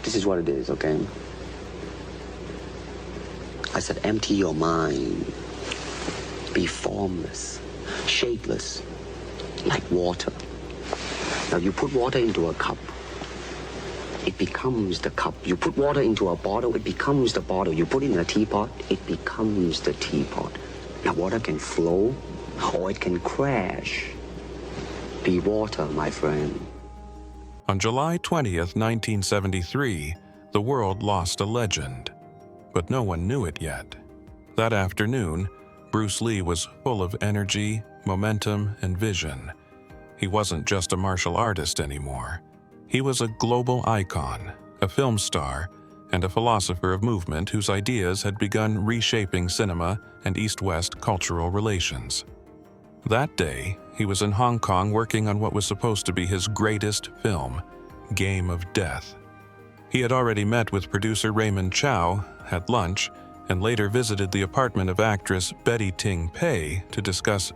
This is what it is, okay? I said, empty your mind. Be formless, shapeless, like water. Now, you put water into a cup, it becomes the cup. You put water into a bottle, it becomes the bottle. You put it in a teapot, it becomes the teapot. Now, water can flow, or it can crash. Be water, my friend. On July 20th, 1973, the world lost a legend, but no one knew it yet. That afternoon, Bruce Lee was full of energy, momentum, and vision. He wasn't just a martial artist anymore. He was a global icon, a film star, and a philosopher of movement whose ideas had begun reshaping cinema and East-West cultural relations. That day, he was in Hong Kong working on what was supposed to be his greatest film, Game of Death. He had already met with producer Raymond Chow, had lunch, and later visited the apartment of actress Betty Ting Pei to discuss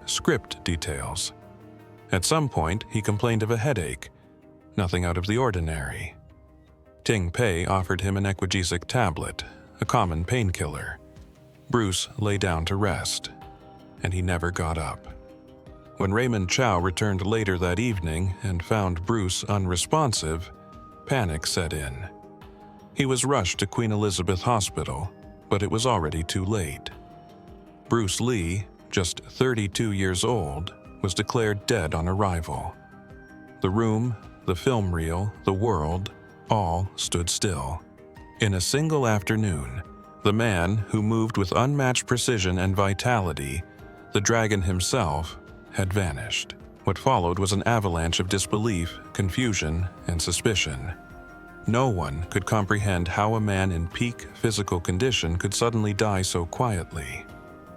script details. At some point, he complained of a headache, nothing out of the ordinary. Ting Pei offered him an Equagesic tablet, a common painkiller. Bruce lay down to rest, and he never got up. When Raymond Chow returned later that evening and found Bruce unresponsive, panic set in. He was rushed to Queen Elizabeth Hospital, but it was already too late. Bruce Lee, just 32 years old, was declared dead on arrival. The room, the film reel, the world, all stood still. In a single afternoon, the man who moved with unmatched precision and vitality, the dragon himself, had vanished. What followed was an avalanche of disbelief, confusion, and suspicion. No one could comprehend how a man in peak physical condition could suddenly die so quietly.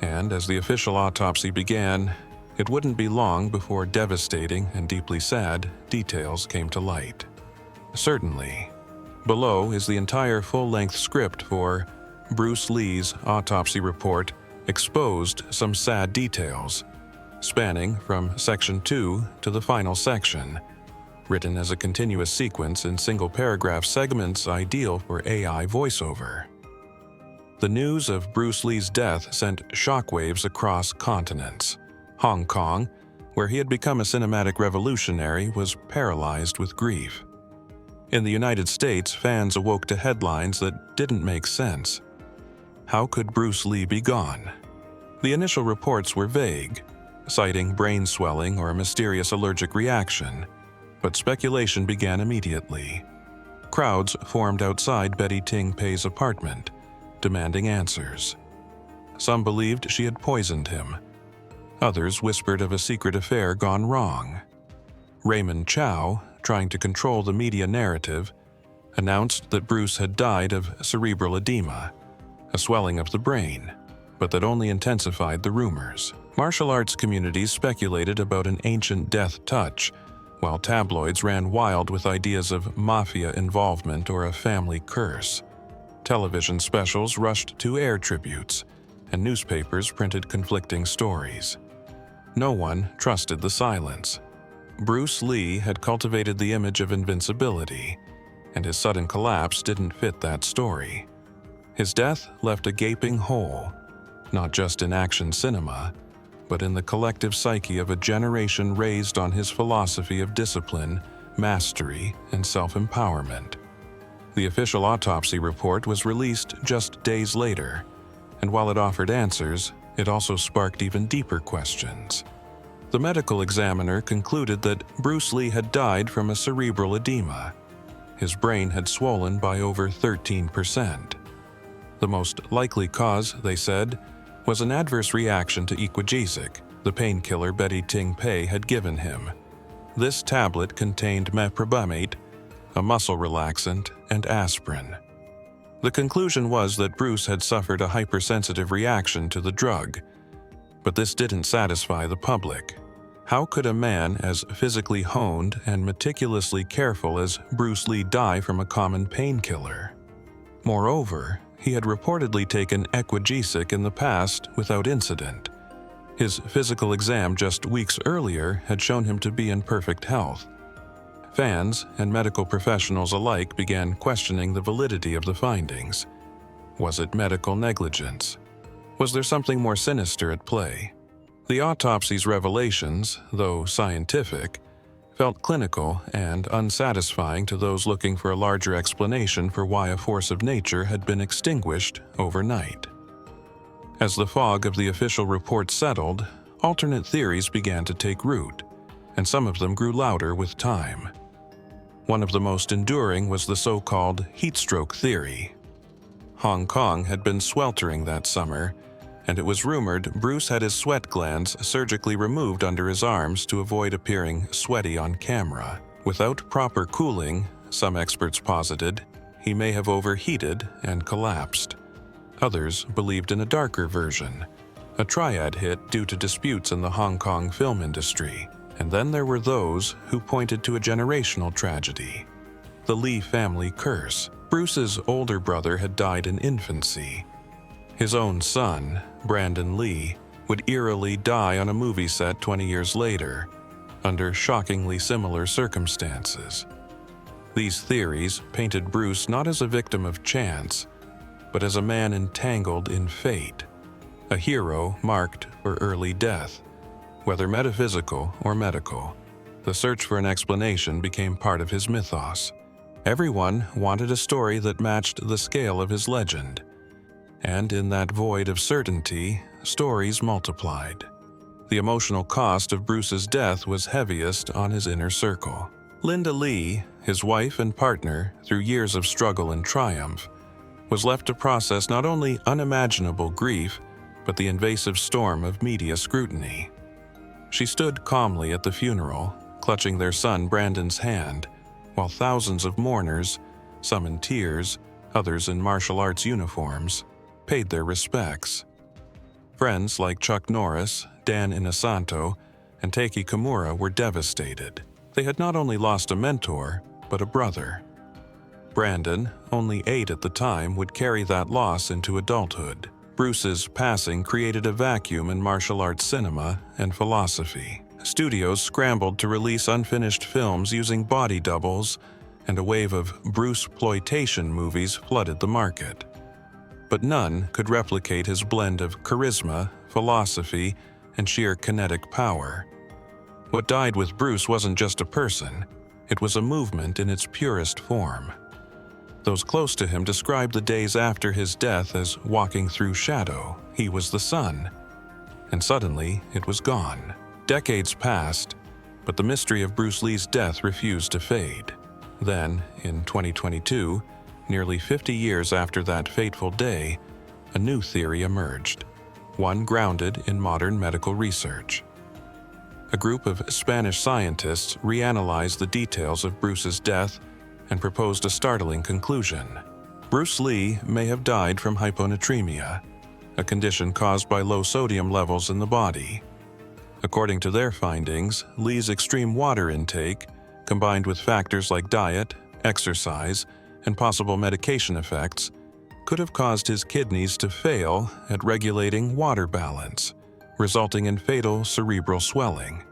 And as the official autopsy began, it wouldn't be long before devastating and deeply sad details came to light. Certainly. Below is the entire full-length script for Bruce Lee's autopsy report exposed some sad details, spanning from Section 2 to the final section, written as a continuous sequence in single-paragraph segments ideal for AI voiceover. The news of Bruce Lee's death sent shockwaves across continents. Hong Kong, where he had become a cinematic revolutionary, was paralyzed with grief. In the United States, fans awoke to headlines that didn't make sense. How could Bruce Lee be gone? The initial reports were vague, citing brain swelling or a mysterious allergic reaction, but speculation began immediately. Crowds formed outside Betty Ting Pei's apartment, demanding answers. Some believed she had poisoned him. Others whispered of a secret affair gone wrong. Raymond Chow, trying to control the media narrative, announced that Bruce had died of cerebral edema, a swelling of the brain, but that only intensified the rumors. Martial arts communities speculated about an ancient death touch, while tabloids ran wild with ideas of mafia involvement or a family curse. Television specials rushed to air tributes, and newspapers printed conflicting stories. No one trusted the silence. Bruce Lee had cultivated the image of invincibility, and his sudden collapse didn't fit that story. His death left a gaping hole, not just in action cinema, but in the collective psyche of a generation raised on his philosophy of discipline, mastery, and self-empowerment. The official autopsy report was released just days later, and while it offered answers, it also sparked even deeper questions. The medical examiner concluded that Bruce Lee had died from a cerebral edema. His brain had swollen by over 13%. The most likely cause, they said, was an adverse reaction to Equagesic, the painkiller Betty Ting Pei had given him. This tablet contained meprobamate, a muscle relaxant, and aspirin. The conclusion was that Bruce had suffered a hypersensitive reaction to the drug, but this didn't satisfy the public. How could a man as physically honed and meticulously careful as Bruce Lee die from a common painkiller? Moreover, he had reportedly taken Equagesic in the past without incident. His physical exam just weeks earlier had shown him to be in perfect health. Fans and medical professionals alike began questioning the validity of the findings. Was it medical negligence? Was there something more sinister at play? The autopsy's revelations, though scientific, felt clinical and unsatisfying to those looking for a larger explanation for why a force of nature had been extinguished overnight. As the fog of the official report settled, alternate theories began to take root, and some of them grew louder with time. One of the most enduring was the so-called heatstroke theory. Hong Kong had been sweltering that summer, and it was rumored Bruce had his sweat glands surgically removed under his arms to avoid appearing sweaty on camera. Without proper cooling, some experts posited, he may have overheated and collapsed. Others believed in a darker version, a triad hit due to disputes in the Hong Kong film industry. And then there were those who pointed to a generational tragedy, the Lee family curse. Bruce's older brother had died in infancy. His own son, Brandon Lee, would eerily die on a movie set 20 years later, under shockingly similar circumstances. These theories painted Bruce not as a victim of chance, but as a man entangled in fate, a hero marked for early death. Whether metaphysical or medical, the search for an explanation became part of his mythos. Everyone wanted a story that matched the scale of his legend, and in that void of certainty, stories multiplied. The emotional cost of Bruce's death was heaviest on his inner circle. Linda Lee, his wife and partner through years of struggle and triumph, was left to process not only unimaginable grief, but the invasive storm of media scrutiny. She stood calmly at the funeral, clutching their son Brandon's hand, while thousands of mourners, some in tears, others in martial arts uniforms, paid their respects. Friends like Chuck Norris, Dan Inosanto, and Taiki Kimura were devastated. They had not only lost a mentor, but a brother. Brandon, only 8 at the time, would carry that loss into adulthood. Bruce's passing created a vacuum in martial arts cinema and philosophy. Studios scrambled to release unfinished films using body doubles, and a wave of Bruce-ploitation movies flooded the market. But none could replicate his blend of charisma, philosophy, and sheer kinetic power. What died with Bruce wasn't just a person, it was a movement in its purest form. Those close to him described the days after his death as walking through shadow. He was the sun, and suddenly it was gone. Decades passed, but the mystery of Bruce Lee's death refused to fade. Then, in 2022, nearly 50 years after that fateful day, a new theory emerged, one grounded in modern medical research. A group of Spanish scientists reanalyzed the details of Bruce's death and proposed a startling conclusion. Bruce Lee may have died from hyponatremia, a condition caused by low sodium levels in the body. According to their findings, Lee's extreme water intake, combined with factors like diet, exercise, and possible medication effects, could have caused his kidneys to fail at regulating water balance, resulting in fatal cerebral swelling.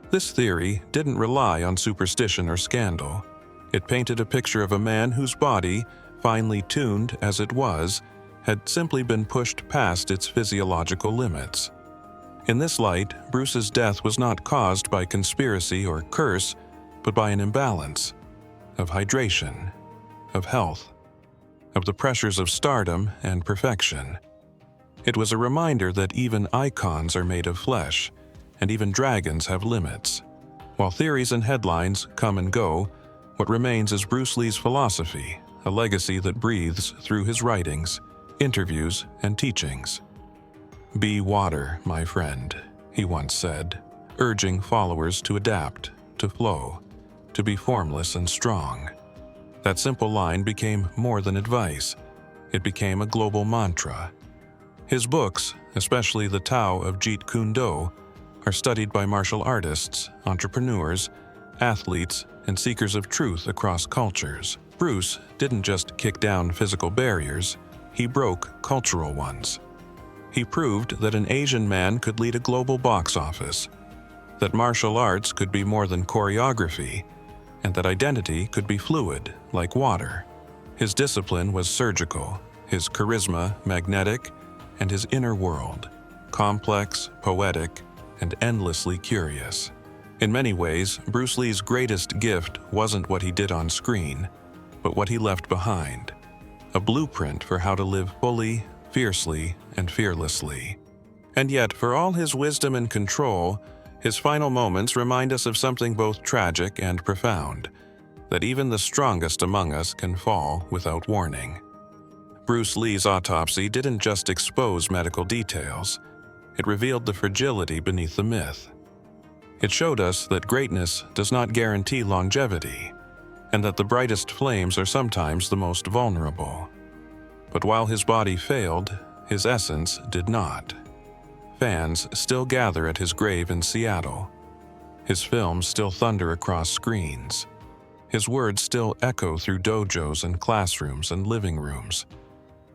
This theory didn't rely on superstition or scandal. It painted a picture of a man whose body, finely tuned as it was, had simply been pushed past its physiological limits. In this light, Bruce's death was not caused by conspiracy or curse, but by an imbalance of hydration, of health, of the pressures of stardom and perfection. It was a reminder that even icons are made of flesh, and even dragons have limits. While theories and headlines come and go, what remains is Bruce Lee's philosophy, a legacy that breathes through his writings, interviews, and teachings. "Be water, my friend," he once said, urging followers to adapt, to flow, to be formless and strong. That simple line became more than advice. It became a global mantra. His books, especially the Tao of Jeet Kune Do, are studied by martial artists, entrepreneurs, athletes, and seekers of truth across cultures. Bruce didn't just kick down physical barriers, he broke cultural ones. He proved that an Asian man could lead a global box office, that martial arts could be more than choreography, and that identity could be fluid, like water. His discipline was surgical, his charisma magnetic, and his inner world complex, poetic, and endlessly curious. In many ways, Bruce Lee's greatest gift wasn't what he did on screen, but what he left behind. A blueprint for how to live fully, fiercely, and fearlessly. And yet, for all his wisdom and control, his final moments remind us of something both tragic and profound, that even the strongest among us can fall without warning. Bruce Lee's Autopsy didn't just expose medical details, it revealed the fragility beneath the myth. It showed us that greatness does not guarantee longevity, and that the brightest flames are sometimes the most vulnerable. But while his body failed, his essence did not. Fans still gather at his grave in Seattle. His films still thunder across screens. His words still echo through dojos and classrooms and living rooms.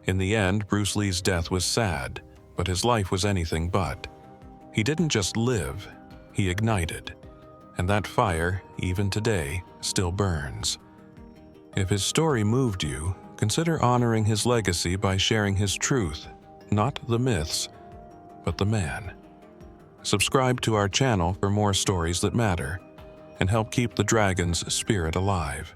In the end, Bruce Lee's death was sad, but his life was anything but. He didn't just live, he ignited. And that fire, even today, still burns. If his story moved you, consider honoring his legacy by sharing his truth, not the myths, but the man. Subscribe to our channel for more stories that matter, and help keep the dragon's spirit alive.